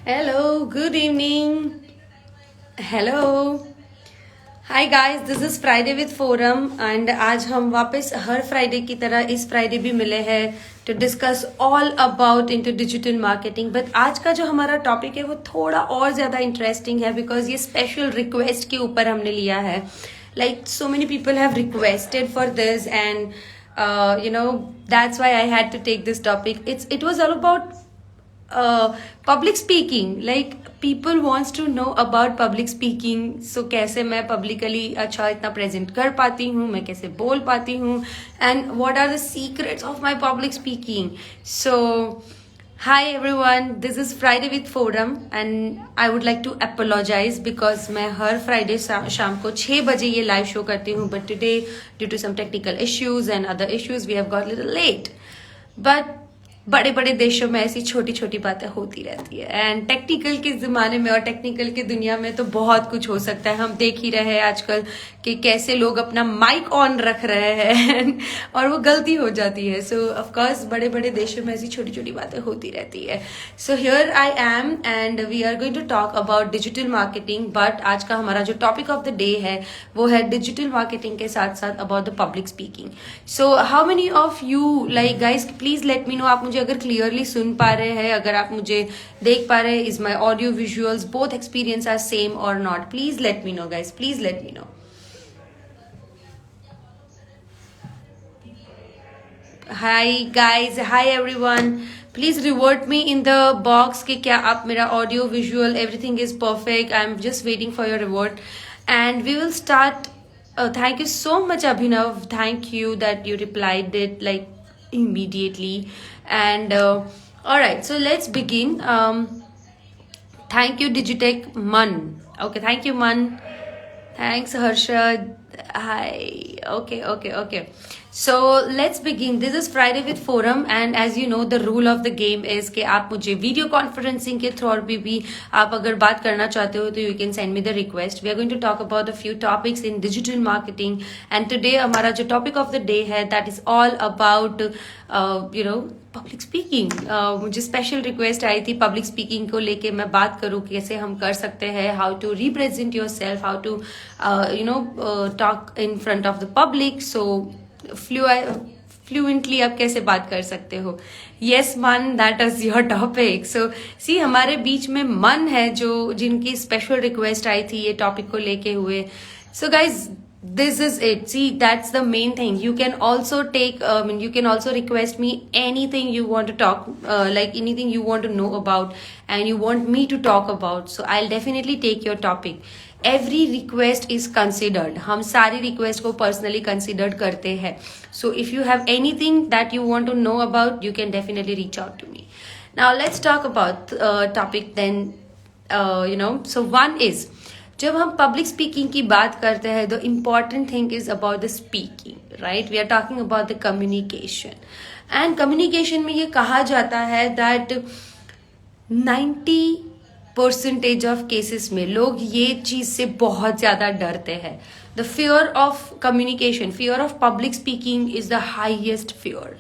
Hello, good evening. Hello. Hi guys, this is Friday with forum and आज हम वापस हर Friday की तरह इस फ्राइडे भी मिले हैं to discuss all about into digital marketing. But आज का जो हमारा टॉपिक है वो थोड़ा और ज़्यादा इंटरेस्टिंग है बिकॉज ये स्पेशल रिक्वेस्ट के ऊपर हमने लिया है। Like so many people have requested for this and that's why I had to take this topic. It was all about public speaking. Like people wants to know about public speaking. So कैसे मैं publicly अच्छा इतना present कर पाती हूँ, मैं कैसे बोल पाती हूँ, and what are the secrets of my public speaking. So hi everyone, this is Friday with Forum and I would like to apologize because मैं हर Friday शाम को 6 बजे ये live show करती हूँ, but today due to some technical issues and other issues we have got a little late. But बड़े बड़े देशों में ऐसी छोटी छोटी बातें होती रहती है एंड टेक्निकल के ज़माने में और टेक्निकल की दुनिया में तो बहुत कुछ हो सकता है। हम देख ही रहे हैं आजकल कि कैसे लोग अपना माइक ऑन रख रहे हैं और वो गलती हो जाती है। सो ऑफकोर्स बड़े बड़े देशों में ऐसी छोटी छोटी बातें होती रहती है। So here I am and we are going to talk about digital marketing. But आज का हमारा जो टॉपिक ऑफ द डे है वो है डिजिटल मार्केटिंग के साथ साथ about the public speaking. So how many of you like guys please let me no, आप मुझे अगर क्लियरली सुन पा रहे हैं, अगर आप मुझे देख पा रहे हैं, is my audio visuals both experience are same और not, please let me know guys, please let me know. Hi guys, hi everyone, please revert me in the box कि क्या आप मेरा audio visual everything is perfect. I am just waiting for your revert and we will start. Thank you so much Abhinav, thank you that you replied it like immediately and all right, so let's begin. Thank you Digitech Man. Okay, thank you Man. Thanks Harshad. Hi. Okay. So let's begin. This is Friday with Forum and as you know the rule of the game is कि आप मुझे video conferencing के through भी आप अगर बात करना चाहते हो तो you can send me the request. We are going to talk about a few topics in digital marketing and today हमारा जो topic of the day है that is all about public speaking. मुझे स्पेशल रिक्वेस्ट आई थी public speaking को लेके मैं बात करूँ कैसे हम कर सकते हैं, how to represent yourself, how to talk in front of the public. So fluently आप कैसे बात कर सकते हो। Yes man, that is your topic. So see हमारे बीच में मन है जो जिनकी स्पेशल रिक्वेस्ट आई थी ये टॉपिक को लेके हुए। So guys this is it, see that's the main thing. You can also take you can also request me anything you want to talk, like anything you want to know about and you want me to talk about, so I'll definitely take your topic. Every request is considered, हम सारी request को personally considered करते हैं. So if you have anything that you want to know about you can definitely reach out to me. Now let's talk about topic then. So one is जब हम public speaking की बात करते हैं the important thing is about the speaking, right. We are talking about the communication and communication में ये कहा जाता है दैट 90% ऑफ केसेस में लोग ये चीज से बहुत ज्यादा डरते हैं। The fear of communication, fear of public speaking is the highest fear.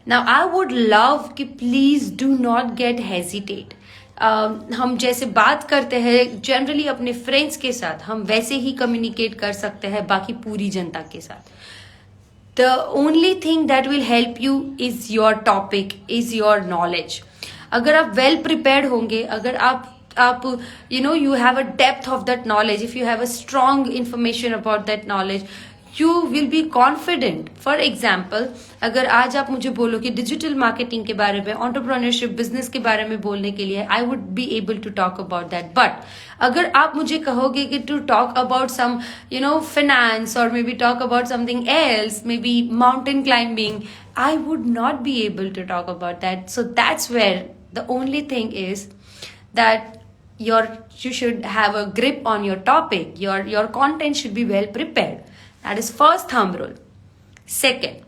Now I would love कि please do not get hesitate. हम जैसे बात करते हैं जनरली अपने फ्रेंड्स के साथ हम वैसे ही कम्युनिकेट कर सकते हैं बाकी पूरी जनता के साथ। The only thing that will help you is your topic, is your knowledge. अगर आप वेल प्रिपेयर्ड होंगे, अगर आप you have a depth of that knowledge, if you have a strong information about that knowledge, you will be confident. For example, अगर आज आप मुझे बोलो कि डिजिटल मार्केटिंग के बारे में, एंटरप्रेन्योरशिप, बिजनेस के बारे में बोलने के लिए, I would be able to talk about that. But अगर आप मुझे कहोगे कि to talk about some finance or maybe talk about something else, maybe mountain climbing, I would not be able to talk about that. So that's where the only thing is that you should have a grip on your topic. Your content should be well prepared. That is first thumb rule. Second,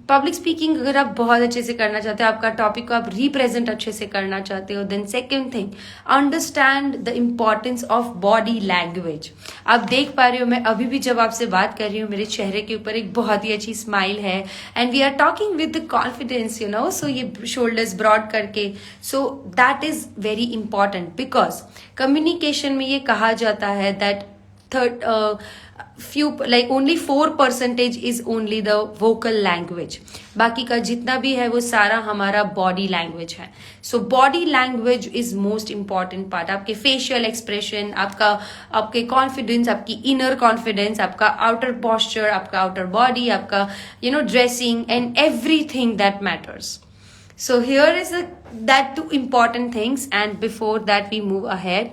public speaking अगर आप बहुत अच्छे से करना चाहते हो, आपका topic को आप रिप्रेजेंट अच्छे से करना चाहते हो, then second thing, understand the importance of body language. आप देख पा रहे हो, मैं अभी भी जब आपसे बात कर रही हूँ, मेरे चेहरे के ऊपर एक बहुत ही अच्छी स्माइल है, and we are talking with the confidence, you know, so ये शोल्डर्स ब्रॉड करके, so that is very important, because communication में ये कहा जाता है that few like only 4% is only the vocal language, बाकी का जितना भी है वो सारा हमारा बॉडी लैंग्वेज है। So body language is most important part. आपके फेशियल एक्सप्रेशन, आपके कॉन्फिडेंस, आपकी इनर कॉन्फिडेंस, आपका आउटर पॉस्चर, आपका आउटर बॉडी, आपका dressing and everything that matters. So here is that two important things, and before that we move ahead,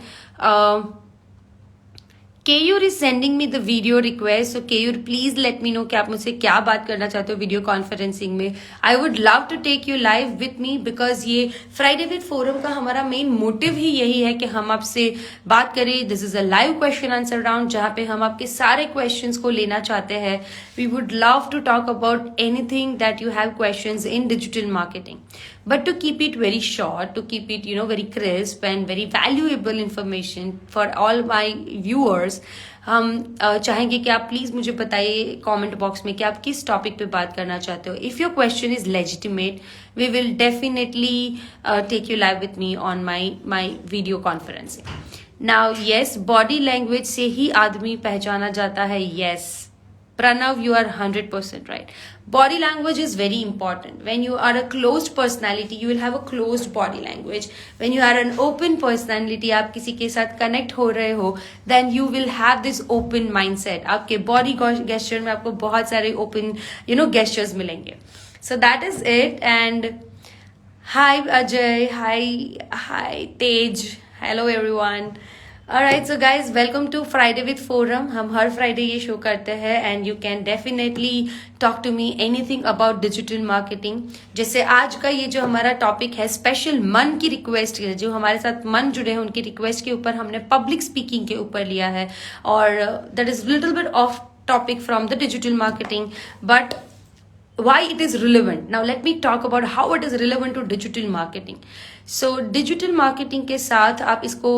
Keyur is sending me the video request. So Keyur, please let me know कि आप मुझसे क्या बात करना चाहते हो video conferencing में। I would love to take you live with me because ये फ्राइडे विद फोरम का हमारा मेन मोटिव ही यही है कि हम आपसे बात करें। This is a live question answer round जहाँ पे हम आपके सारे क्वेश्चंस को लेना चाहते हैं। We would love to talk about anything that you have questions in digital marketing, but to keep it very short, to keep it very crisp and very valuable information for all my viewers, हम चाहेंगे कि आप please मुझे बताइए comment box में कि आप किस टॉपिक पे बात करना चाहते हो। If your question is legitimate, we will definitely take you live with me on my video conferencing. Now yes, body language से ही आदमी पहचाना जाता है। Yes Pranav, you are 100% right. Body language is very important. When you are a closed personality, you will have a closed body language. When you are an open personality, आप किसी के साथ connect हो रहे हो, then you will have this open mindset. आपके body gesture में आपको बहुत सारे open, gestures मिलेंगे. So that is it. And hi Ajay, hi Tej, hello everyone. Alright, so guys, welcome to Friday with Forum. हम हर फ्राइडे ये show करते हैं and you can definitely talk to me anything about digital marketing. जैसे आज का ये जो हमारा टॉपिक है, स्पेशल मन की रिक्वेस्ट, जो हमारे साथ मन जुड़े हैं उनकी रिक्वेस्ट के ऊपर हमने पब्लिक स्पीकिंग के ऊपर लिया है, और that is little bit off topic from the digital marketing, but why it is relevant. Now let me talk about how it is relevant to digital marketing. So digital marketing के साथ आप इसको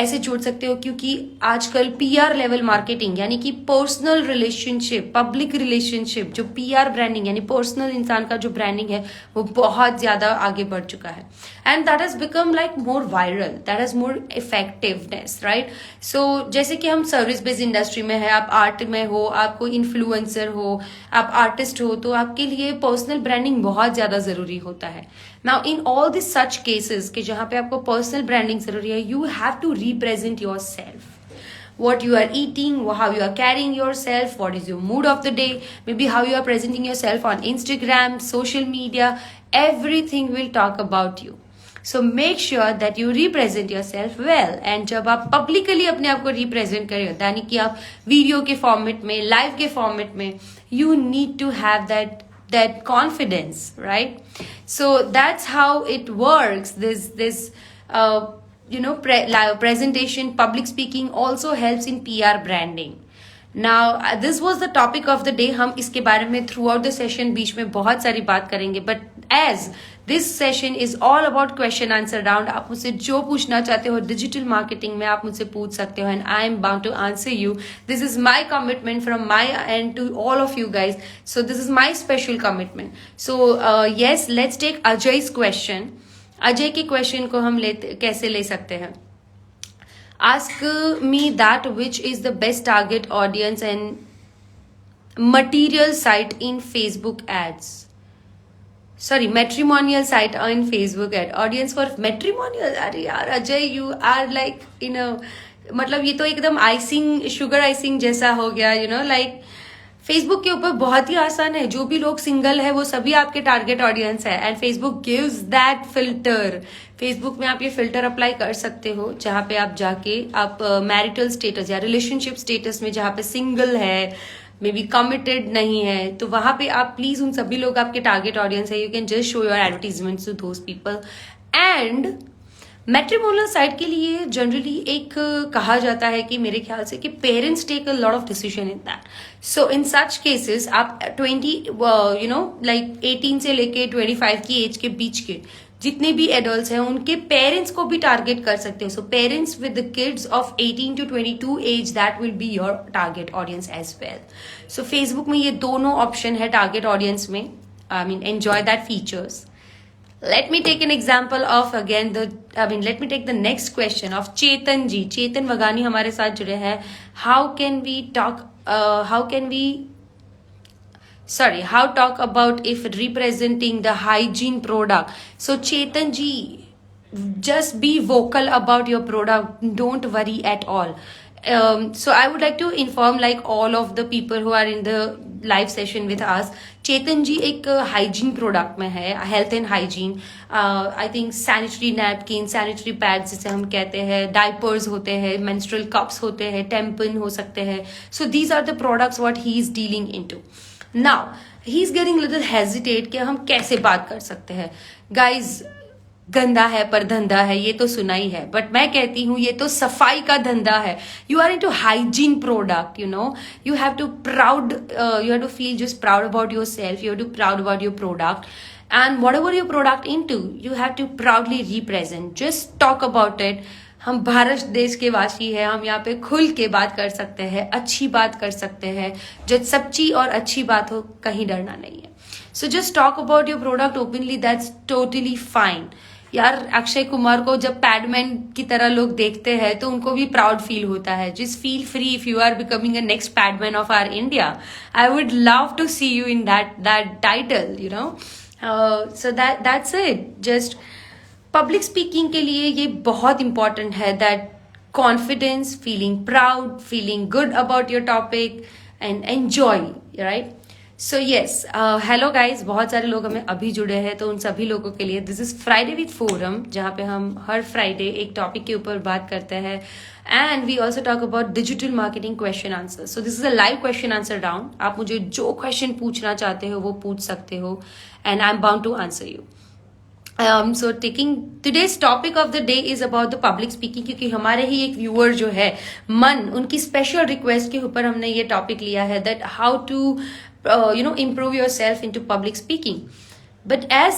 ऐसे जोड़ सकते हो क्योंकि आजकल पीआर लेवल मार्केटिंग, यानी कि पर्सनल रिलेशनशिप, पब्लिक रिलेशनशिप, जो पीआर ब्रांडिंग यानी पर्सनल इंसान का जो ब्रांडिंग है वो बहुत ज्यादा आगे बढ़ चुका है, and that has become like more viral, that has more effectiveness, right. So जैसे कि हम सर्विस बेस्ड इंडस्ट्री में है, आप आर्ट में हो, आपको इन्फ्लुएंसर हो, आप आर्टिस्ट हो, तो आपके लिए पर्सनल ब्रांडिंग बहुत ज्यादा जरूरी होता है। Now in all this such cases कि जहां पे आपको पर्सनल ब्रांडिंग जरूरी है, you have to represent yourself, what you are eating, how you are carrying yourself, what is your mood of the day, maybe how you are presenting yourself on Instagram, social media, everything will talk about you. So make sure that you represent yourself well. And जब आप publicly अपने आप को represent करें, यानी कि आप video के फॉर्मेट में, लाइव के फॉर्मेट में, you need to have that confidence, right? So that's how it works. This presentation, public speaking also helps in PR branding. Now this was the topic of the day. हम इसके बारे में throughout the session बीच में बहुत सारी बात करेंगे, but as this session is all about question answer round, आप मुझसे जो पूछना चाहते हो डिजिटल मार्केटिंग में आप मुझसे पूछ सकते हो, and I am bound to answer you. This is my commitment from my end to all of you guys. So this is my special commitment. So yes, let's take Ajay's question. Ajay के question को हम कैसे ले सकते हैं? Ask me that which is the best target audience and material site in Facebook ads. Sorry, matrimonial site in Facebook ad. Audience for matrimonial. अरे यार Ajay, you are like मतलब ये तो एकदम आइसिंग, शुगर आइसिंग जैसा हो गया, like फेसबुक के ऊपर बहुत ही आसान है, जो भी लोग सिंगल है वो सभी आपके टारगेट ऑडियंस है, and Facebook gives that filter. Facebook में आप ये फिल्टर अप्लाई कर सकते हो, जहाँ पे आप जाके आप मैरिटल स्टेटस या रिलेशनशिप स्टेटस में जहाँ पे सिंगल है, मे बी कमिटेड नहीं है, तो वहां पे आप प्लीज, उन सभी लोग आपके टारगेट ऑडियंस है, you can just show your advertisement to those people. And matrimonial side के लिए जनरली एक कहा जाता है कि मेरे ख्याल से कि parents take a lot of decision in that. So in such cases आप 18 से लेके 25 की एज के बीच के जितने भी एडल्ट्स हैं उनके पेरेंट्स को भी टारगेट कर सकते हो। So parents with the kids of 18 to 22 age, that will be your target audience as well. So Facebook में ये दोनों ऑप्शन है टारगेट ऑडियंस में। I mean enjoy that features. Let me take an example of again let me take the next question of Chetan ji. Chetan Vagani हमारे साथ जुड़े हैं। How talk about if representing the hygiene product? So Chetan ji, just be vocal about your product. Don't worry at all. So I would like to inform like all of the people who are in the live session with us. चेतन जी एक hygiene product में है, health and hygiene. I think sanitary napkin, sanitary pads जिसे हम कहते हैं, diapers होते हैं, menstrual cups होते हैं, टेम्पन हो सकते हैं। So these are the products what he is dealing into. Now he is getting little hesitate कि हम कैसे बात कर सकते हैं। गाइज, गंदा है पर धंधा है, ये तो सुना ही है, बट मैं कहती हूं ये तो सफाई का धंधा है। You are into hygiene product, you have to feel just proud about yourself, you have to proud about your product, and whatever your product into you have to proudly represent, just talk about it. हम भारत देश के वासी हैं, हम यहाँ पे खुल के बात कर सकते हैं, अच्छी बात कर सकते हैं। जब सच्ची और अच्छी बात हो, कहीं डरना नहीं है। So just talk about your product openly, that's totally fine. यार, अक्षय कुमार को जब पैडमैन की तरह लोग देखते हैं तो उनको भी प्राउड फील होता है। Just feel free if you are becoming a next padman of our India. I would love to see you in that title, so that's it. Just public speaking के लिए ये बहुत इंपॉर्टेंट है, that confidence, feeling proud, feeling good about your topic and enjoy, right. So yes, hello guys, बहुत सारे लोग हमें अभी जुड़े हैं, तो उन सभी लोगों के लिए this is Friday with forum, जहाँ पे हम हर फ्राइडे एक टॉपिक के ऊपर बात करते हैं। And we also talk about digital marketing question answer. So this is a live question answer round. आप मुझे जो क्वेश्चन पूछना चाहते हो वो पूछ सकते हो, and I am bound to answer you. So taking today's topic of the day is about the public speaking, क्योंकि हमारे ही एक व्यूअर जो है मन, उनकी स्पेशल रिक्वेस्ट के ऊपर हमने ये टॉपिक लिया है, that how to improve yourself into public speaking. But as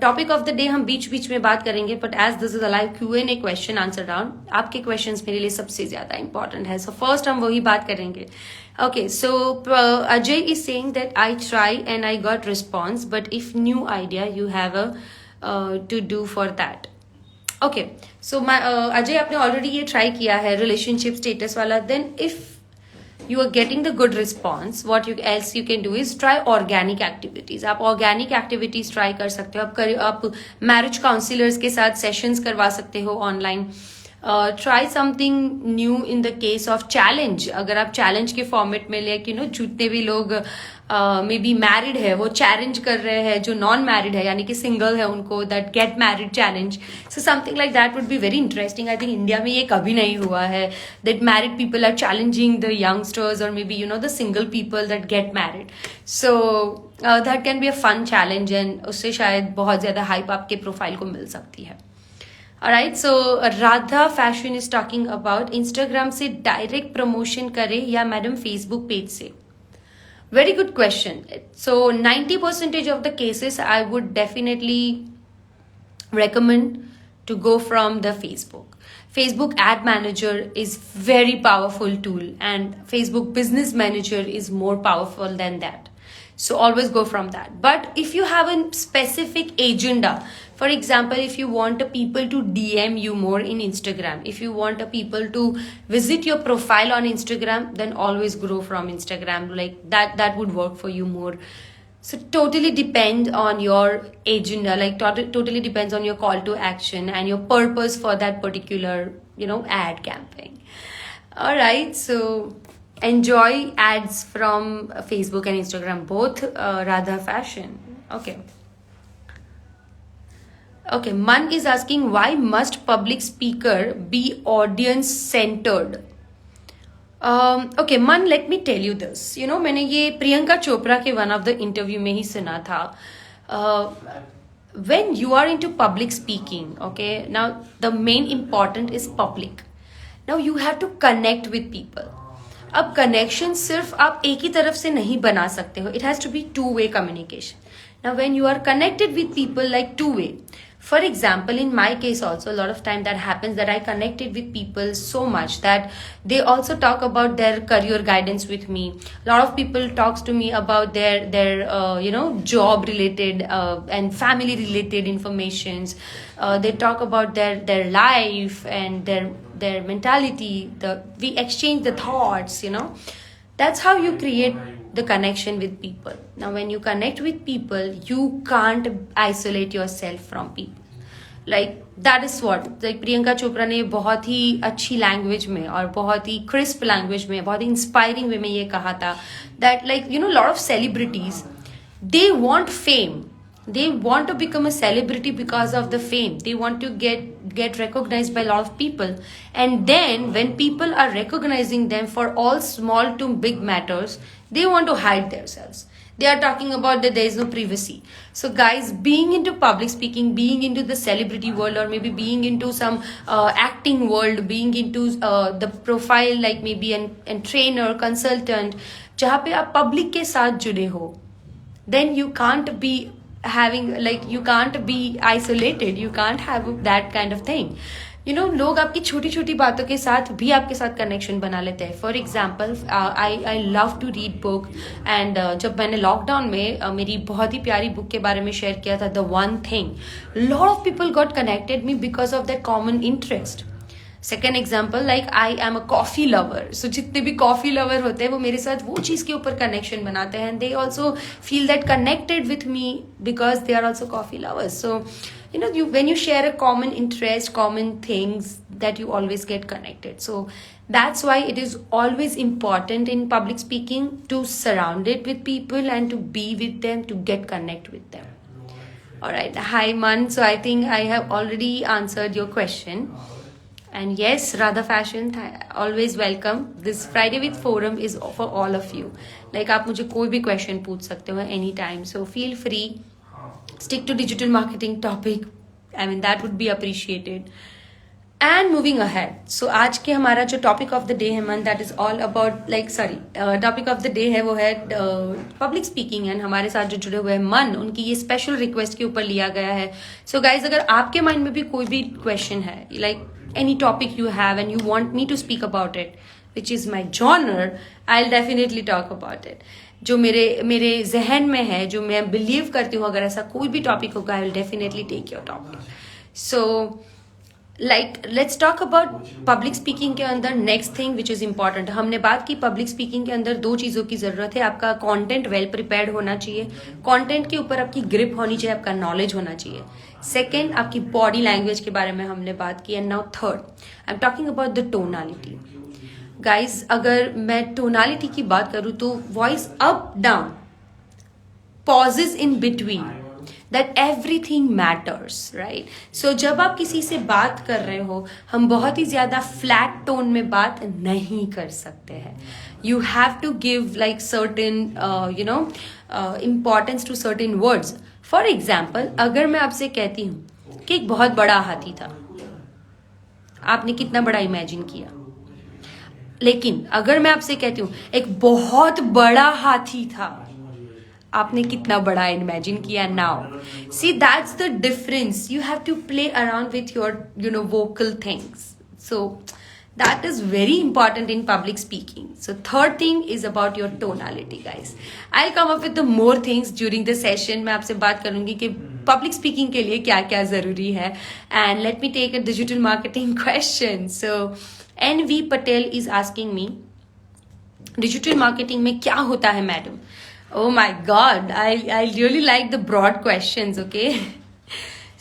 topic of the day हम बीच बीच में बात करेंगे, but as this is a live Q&A question answer round, आपके questions मेरे लिए सबसे ज्यादा important है। So first हम वही बात करेंगे। Okay, so Ajay is saying that I try and I got response, but if new idea you have to do for that. Okay, so Ajay, आपने already ये try किया है relationship status वाला। Then if you are getting the good response, what else you can do is try organic activities. आप organic activities try कर सकते हो। आप marriage counselors के साथ sessions करवा सकते हो online. Try something new in the case of challenge. अगर आप challenge के format में ले, जितने भी लोग मे बी मैरिड है वो चैलेंज कर रहे हैं, जो नॉन मैरिड है यानी कि सिंगल है उनको, that get married challenge. So something like that would be very interesting. I think India में ये कभी नहीं हुआ है, that married people are challenging the youngsters और maybe the single people that get married. So that can be a fun challenge, and उससे शायद बहुत ज्यादा हाइप आपके प्रोफाइल को मिल सकती है। Alright, so Radha Fashion is talking about Instagram से डायरेक्ट प्रमोशन करें या मैडम फेसबुक पेज से? Very good question. So 90% of the cases I would definitely recommend to go from the Facebook. Facebook Ad Manager is very powerful tool, and Facebook Business Manager is more powerful than that. So always go from that. But if you have a specific agenda, for example, if you want people to DM you more in Instagram, if you want people to visit your profile on Instagram, then always grow from Instagram. Like that would work for you more. So totally depend on your agenda, like totally depends on your call to action and your purpose for that particular, ad campaign. All right, so enjoy ads from Facebook and Instagram both. Radha Fashion. Okay, Man is asking, why must public speaker be audience centered? Okay, Man, let me tell you this. मैंने ये प्रियंका चोपड़ा के one of the interview में ही सुना था। when you are into public speaking, okay, now the main important is public. Now you have to connect with people. अब connection सिर्फ आप एक ही तरफ से नहीं बना सकते हो. It has to be two-way communication. Now when you are connected with people, like two-way, for example, in my case also, a lot of time that happens that I connected with people so much that they also talk about their career guidance with me. A lot of people talks to me about their job related and family related informations. They talk about their life and their mentality. We exchange the thoughts. That's how you create the connection with people. Now when you connect with people, you can't isolate yourself from people. Like that is what, like Priyanka Chopra ने बहुत ही अच्छी language में और बहुत ही crisp language में, बहुत ही inspiring वे में ये कहा था that lot of celebrities, they want fame. They want to become a celebrity because of the fame. They want to get recognized by a lot of people. And then when people are recognizing them for all small to big matters, they want to hide themselves. They are talking about that there is no privacy. So guys, being into public speaking, being into the celebrity world, or maybe being into some acting world, being into the profile like maybe an trainer, consultant, जहाँ पे आप public के साथ जुड़े हो, then you can't be you can't be isolated. You can't have that kind of thing. लोग आपकी छोटी छोटी बातों के साथ भी आपके साथ कनेक्शन बना लेते हैं. For example, I love to read book, and जब मैंने लॉकडाउन में मेरी बहुत ही प्यारी बुक के बारे में शेयर किया था, the one thing, lot of people got connected me because of that common interest. Second example, like I am a coffee lover. So जितने भी कॉफी लवर होते हैं वो मेरे साथ वो चीज़ के ऊपर कनेक्शन बनाते हैं. They also feel that connected with me because they are also coffee lovers. So when you share a common interest, common things, that you always get connected. So that's why it is always important in public speaking to surround it with people and to be with them, to get connect with them. All right. Hi, Man. So I think I have already answered your question. And yes, Radha Fashion, always welcome. This Friday with Forum is for all of you. Like आप मुझे कोई भी question पूछ सकते हो anytime. So feel free. Stick to digital marketing topic. I mean, that would be appreciated. And moving ahead. So आज के हमारा जो topic of the day है मन, that is all about topic of the day है वो है public speaking. and हमारे साथ जो जुड़े हुए हैं मन, उनकी ये special request के ऊपर लिया गया है. So guys, अगर आपके mind में भी कोई भी question है, like any topic you have and you want me to speak about it, which is my genre, I'll definitely talk about it. जो मेरे जहन में है, जो मैं बिलीव करती हूँ, अगर ऐसा कोई भी टॉपिक होगा, I will definitely take your topic. So let's talk about public speaking के अंदर next thing which is important. हमने बात की पब्लिक स्पीकिंग के अंदर दो चीज़ों की ज़रूरत है. आपका कॉन्टेंट वेल प्रिपेयर्ड होना चाहिए, कॉन्टेंट के ऊपर आपकी ग्रिप होनी चाहिए, आपका नॉलेज होना चाहिए. सेकेंड, आपकी बॉडी लैंग्वेज के बारे में हमने बात की. And now third, I am talking about the tonality. Guys, अगर मैं टोनालिटी की बात करूं तो voice up down, pauses in between, that everything matters, right. So जब आप किसी से बात कर रहे हो, हम बहुत ही ज्यादा फ्लैट टोन में बात नहीं कर सकते हैं. You have to give like certain importance to certain words. For example, अगर मैं आपसे कहती हूं कि एक बहुत बड़ा हाथी था, आपने कितना बड़ा इमेजिन किया. लेकिन अगर मैं आपसे कहती हूं एक बहुत बड़ा हाथी था, आपने कितना बड़ा इमेजिन किया. Now see, that's the difference. You have to play around with your vocal things. So that is very important in public speaking. So third thing is about your tonality. Guys, I will come up with the more things during the session. मैं आपसे बात करूंगी कि public speaking के लिए क्या क्या जरूरी है. And let me take a digital marketing question. So NV Patel is asking me, digital marketing में क्या होता है madam? Oh my God, I really like the broad questions, okay?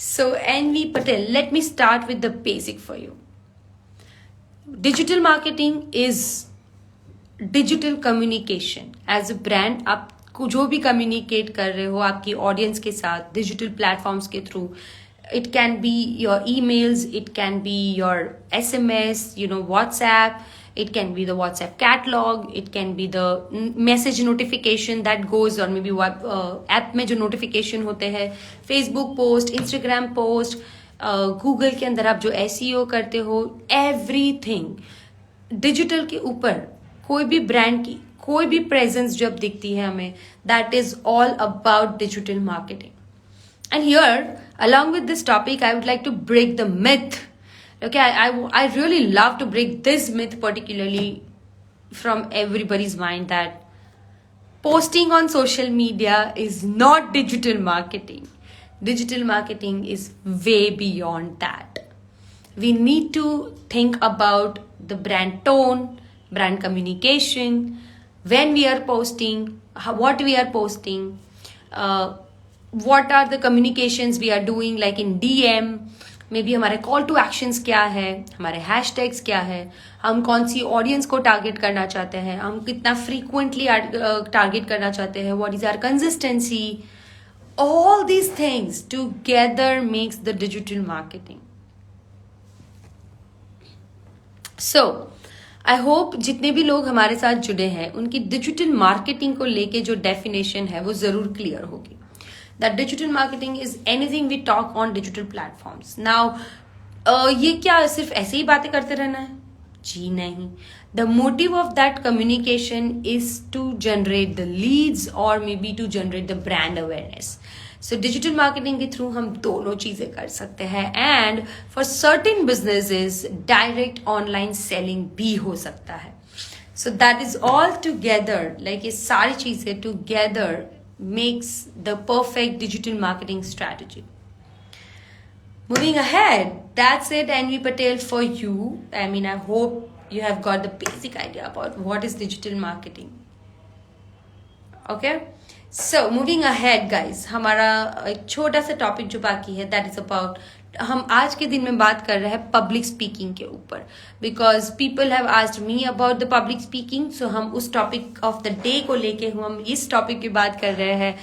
So NV Patel, let me start with the basic for you. Digital marketing is digital communication. As a brand, आप जो भी communicate कर रहे हो आपकी audience के साथ digital platforms के through, it can be your emails, it can be your SMS, WhatsApp, It can be the WhatsApp catalog, it can be the message notification that goes, or maybe app में जो notification होते हैं, Facebook post, Instagram post, Google के अंदर आप जो SEO करते हो, everything डिजिटल के ऊपर कोई भी ब्रांड की कोई भी प्रेजेंस जब दिखती है हमें, that is all about digital marketing. And here, along with this topic, I would like to break the myth. Okay, I really love to break this myth particularly from everybody's mind that posting on social media is not digital marketing. Digital marketing is way beyond that. We need to think about the brand tone, brand communication, when we are posting, what we are posting, what are the communications we are doing like in DM, maybe हमारे call to actions क्या है, हमारे hashtags क्या है, हम कौन सी audience को target करना चाहते हैं, हम कितना frequently target करना चाहते हैं, what is our consistency. All these things together makes the digital marketing. So I hope जितने भी लोग हमारे साथ जुड़े हैं उनकी डिजिटल मार्केटिंग को लेके जो डेफिनेशन है वो जरूर क्लियर होगी. That digital marketing is anything we talk on digital platforms. Now ये क्या सिर्फ ऐसे ही बातें करते रहना है? जी नहीं. The motive of that communication is to generate the leads और maybe to generate the brand awareness. So digital marketing के थ्रू हम दोनों चीजें कर सकते हैं. And for certain businesses direct online selling भी हो सकता है. So that is all together, like ये सारी चीजें together makes the perfect digital marketing strategy. Moving ahead, that's it, Anvi Patel, for you. I mean, I hope you have got the basic idea about what is digital marketing. Okay? So, moving ahead, guys, हमारा एक छोटा सा topic जो बाकी है, that is about, हम आज के दिन में बात कर रहे हैं पब्लिक स्पीकिंग के ऊपर. Because people have asked me about the public speaking. So हम उस टॉपिक ऑफ द डे को लेके हम इस टॉपिक की बात कर रहे हैं.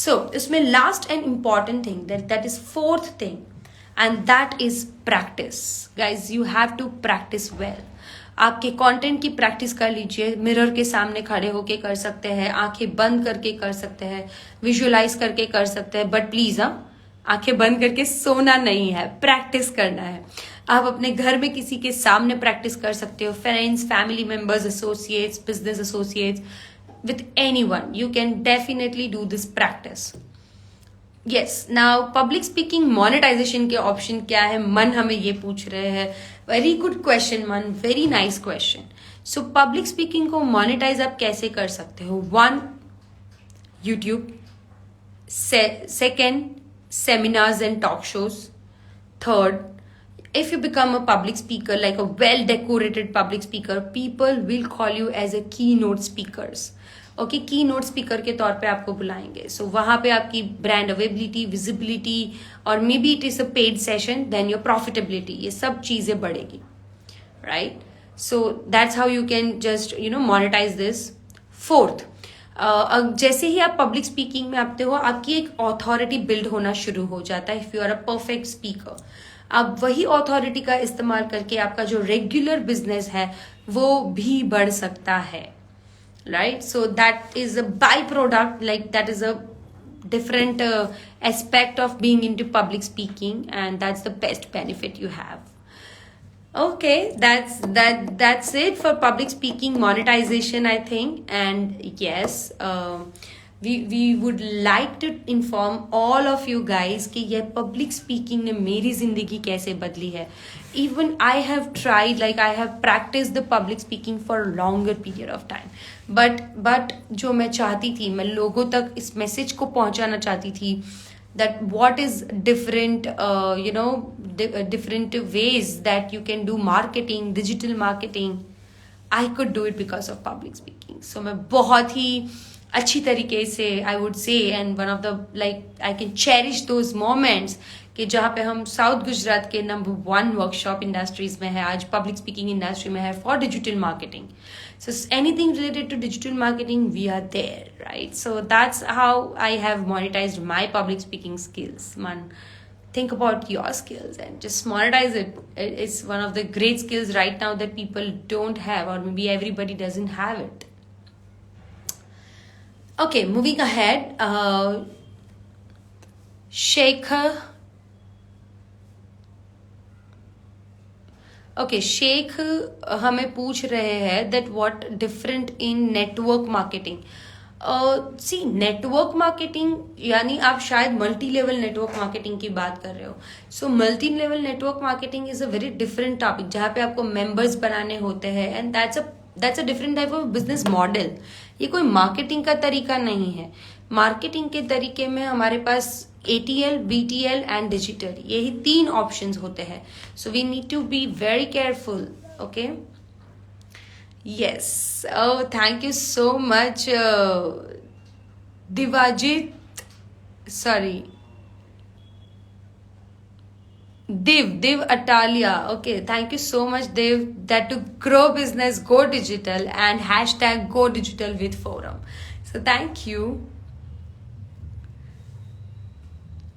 सो इसमें last and important thing that is fourth thing, and that is practice. Guys, you have to practice well. आपके कंटेंट की प्रैक्टिस कर लीजिए. मिरर के सामने खड़े होके कर सकते हैं, आंखें बंद करके कर सकते हैं, विजुअलाइज करके कर सकते हैं, बट प्लीज आंखें बंद करके सोना नहीं है, प्रैक्टिस करना है. आप अपने घर में किसी के सामने प्रैक्टिस कर सकते हो, friends, family members, associates, business associates, with anyone. You can definitely do this practice. Yes, now public speaking monetization के ऑप्शन क्या है, मन हमें ये पूछ रहे हैं. वेरी गुड क्वेश्चन मन, very nice question. So public speaking को मोनेटाइज आप कैसे कर सकते हो? 1, YouTube. Second, seminars and talk shows. Third, if you become a public speaker, like a well decorated public speaker, people will call you as a keynote speakers. Okay, की note speaker के तौर पे आपको बुलाएंगे. सो वहां पे आपकी ब्रांड अवेबिलिटी, विजिबिलिटी, और maybe it is a paid session, then your profitability, ये सब चीजें बढ़ेगी. Right? So that's how you can just monetize this. Fourth, जैसे ही आप पब्लिक स्पीकिंग में आते हो, आपकी एक ऑथोरिटी बिल्ड होना शुरू हो जाता है. If you are a perfect speaker, आप वही ऑथोरिटी का इस्तेमाल करके आपका जो रेगुलर बिजनेस है वो भी बढ़ सकता है. Right? So that is a byproduct, like that is a different aspect of being into public speaking, and that's the best benefit you have. Okay, that's it for public speaking monetization, I think. And yes, we would like to inform all of you guys कि ये public speaking ने मेरी जिंदगी कैसे बदली है. Even I have tried, like I have practiced the public speaking for a longer period of time. But जो मैं चाहती थी, मैं लोगों तक इस मैसेज को पहुंचाना चाहती थी, that what is different, different ways that you can do marketing, digital marketing. I could do it because of public speaking. So मैं बहुत ही अच्छी तरीके से, I would say, and one of the, like, I can cherish those moments कि जहाँ पे हम south Gujarat के नंबर 1 वर्कशॉप इंडस्ट्रीज में है, आज पब्लिक स्पीकिंग इंडस्ट्री में है for digital marketing. So anything related to digital marketing, we are there, right? So that's how I have monetized my public speaking skills, man. think about your skills and just monetize it. It's one of the great skills right now that people don't have, or maybe everybody doesn't have it. Okay, moving ahead. Shekhar. Okay Shekh हमें पूछ रहे हैं that what different in network marketing. See network marketing यानी आप शायद multi level network marketing की बात कर रहे हो. So multi level network marketing is a very different topic जहाँ पे आपको मेंबर्स बनाने होते हैं and that's a different type of business model. ये कोई मार्केटिंग का तरीका नहीं है. मार्केटिंग के तरीके में हमारे पास ATL, BTL एंड डिजिटल, यही 3 ऑप्शंस होते हैं. So we need to be very careful. Okay, yes. Thank you so much Divajit, sorry Div Atalia. Okay, thank you so much, Div, that to grow business, go digital and hashtag go digital with forum. So thank you.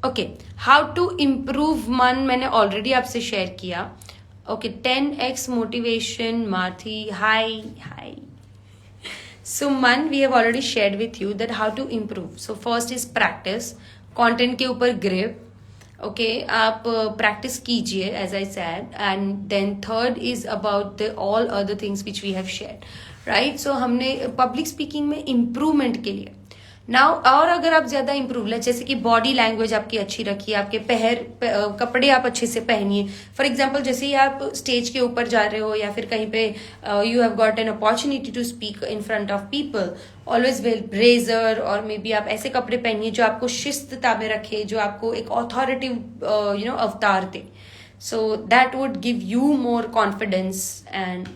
Okay, how to improve मन मैंने already आपसे share किया. Okay, 10x motivation, Marthi. Hi. So man, we have already shared with you that how to improve. So first is practice. Content के ऊपर grip. Okay आप practice कीजिए as I said. And then third is about the all other things which we have shared, right. So हमने public speaking में improvement के लिए now, और अगर आप ज्यादा इंप्रूव लें, जैसे कि बॉडी लैंग्वेज आपकी अच्छी रखिए, आपके कपड़े आप अच्छे से पहनिए. फॉर एग्जाम्पल जैसे ही आप स्टेज के ऊपर जा रहे हो या फिर कहीं पे you have got an opportunity to speak in front of people, always well blazer, और मे बी आप ऐसे कपड़े पहनिए जो आपको शिस्तता में रखे, जो आपको एक ऑथोरिटिव अवतार दे. So that would give you more confidence and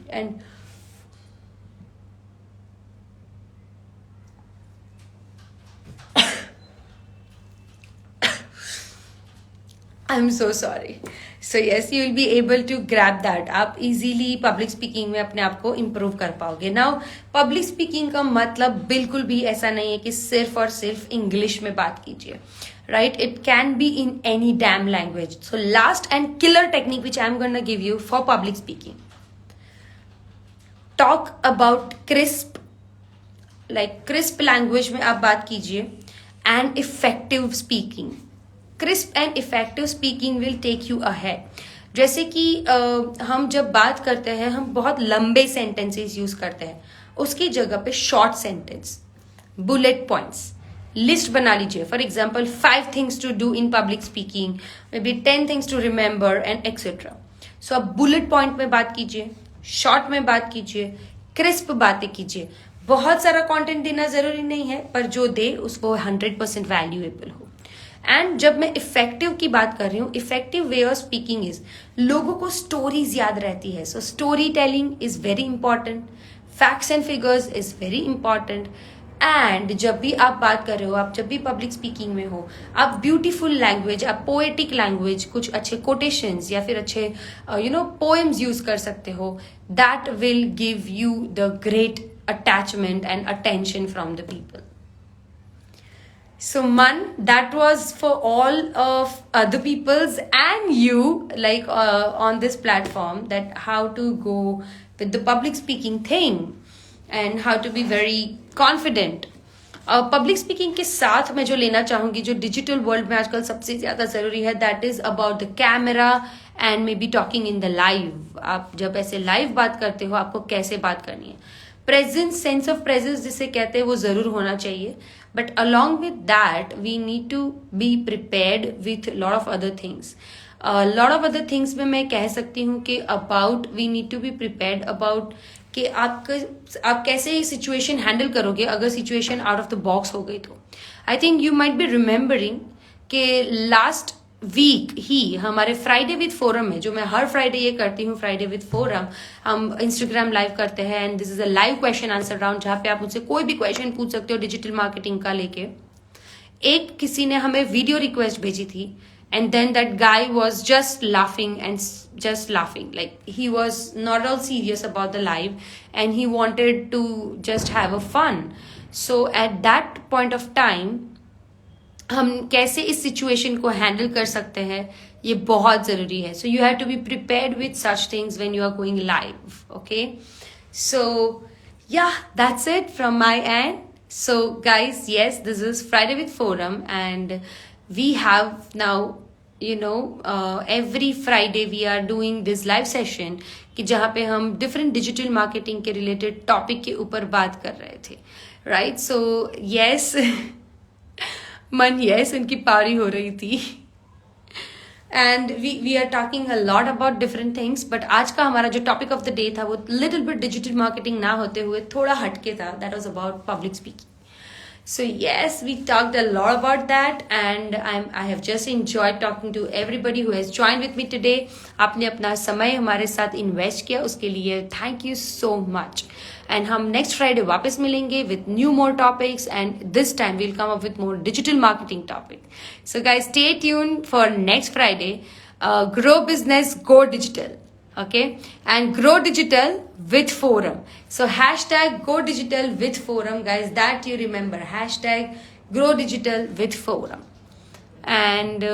I'm so sorry. So yes, you will be able to grab that. आप easily public speaking में अपने आप को improve कर पाओगे. Now, public speaking का मतलब बिल्कुल भी ऐसा नहीं है कि सिर्फ और सिर्फ इंग्लिश में बात कीजिए, right? It can be in any damn language. So last and killer technique which I'm gonna give you for public speaking. Talk about crisp, like crisp language में आप बात कीजिए and effective speaking. Crisp and effective speaking will take you ahead. जैसे कि हम जब बात करते हैं हम बहुत लंबे सेंटेंसेस यूज करते हैं, उसकी जगह पे short sentence, bullet points, list बना लीजिए. For example 5 things to do in public speaking, maybe 10 things to remember and etcetera. So आप बुलेट पॉइंट में बात कीजिए, शॉर्ट में बात कीजिए, क्रिस्प बातें कीजिए. बहुत सारा कंटेंट देना जरूरी नहीं है, पर जो दे उसको 100% वैल्यूएबल हो. एंड जब मैं इफेक्टिव की बात कर रही हूँ, effective way of speaking is लोगों को स्टोरीज याद रहती है. So story telling is very important, facts and figures is very important. And जब भी आप बात कर रहे हो, आप जब भी पब्लिक स्पीकिंग में हो, आप ब्यूटीफुल लैंग्वेज, आप पोएटिक लैंग्वेज, कुछ अच्छे कोटेशंस या फिर अच्छे पोएम्स यूज कर सकते हो. That will give you the great attachment and attention from the people. So man, that was for all of other people's and you, like on this platform, that how to go with the public speaking thing and how to be very confident. Public speaking के साथ मैं जो लेना चाहूंगी, जो digital world में आजकल सबसे ज्यादा जरूरी है, that is about the camera and may be talking in the live. आप जब ऐसे लाइव बात करते हो, आपको कैसे बात करनी है. प्रेजेंस, सेंस ऑफ प्रेजेंस जिसे कहते हैं, वो जरूर होना चाहिए. But along with that, we need to be prepared with a lot of other things. lot of other things में मैं कह सकती हूँ कि about we need to be prepared about कि आप कैसे सिचुएशन हैंडल करोगे अगर situation out of the box हो गई तो. I think you might be remembering कि लास्ट वीक ही हमारे फ्राइडे विद फोरम में, जो मैं हर फ्राइडे ये करती हूँ, फ्राइडे विद फोरम, हम इंस्टाग्राम लाइव करते हैं and this is a live question answer round जहाँ पे आप मुझसे कोई भी क्वेश्चन पूछ सकते हो डिजिटल मार्केटिंग का लेके. एक किसी ने हमें वीडियो रिक्वेस्ट भेजी थी and then that guy was just laughing and just laughing, like he was not all serious about the live and he wanted to just have a fun. So at that point of time हम कैसे इस situation को handle कर सकते हैं, ये बहुत ज़रूरी है. So you have to be prepared with such things when you are going live. Okay, so yeah, that's it from my end. So guys, yes, this is Friday with Forum, and we have now, every Friday we are doing this live session कि जहाँ पे हम different digital marketing के related topic के ऊपर बात कर रहे थे, राइट. सो यस, मन यस उनकी पारी हो रही थी. And we are talking a lot about different things, but आज का हमारा जो टॉपिक ऑफ द डे था वो लिटिल बिट डिजिटल मार्केटिंग ना होते हुए थोड़ा हटके था. That was about public speaking. So yes, we talked a lot about that, and I have just enjoyed talking to everybody who has joined with me today. आपने अपना समय हमारे साथ इन्वेस्ट किया, उसके लिए thank you so much. And हम next Friday वापस मिलेंगे with new more topics, and this time we'll come up with more digital marketing topic. So guys stay tune for next Friday. Grow business, go digital. Okay, and grow digital with Forum. So hashtag go digital with Forum, guys, that you remember. Hashtag grow digital with Forum. And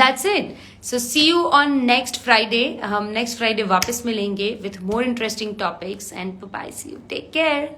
that's it. So see you on next Friday. हम next Friday वापस मिलेंगे with more interesting topics, and bye bye. See you. Take care.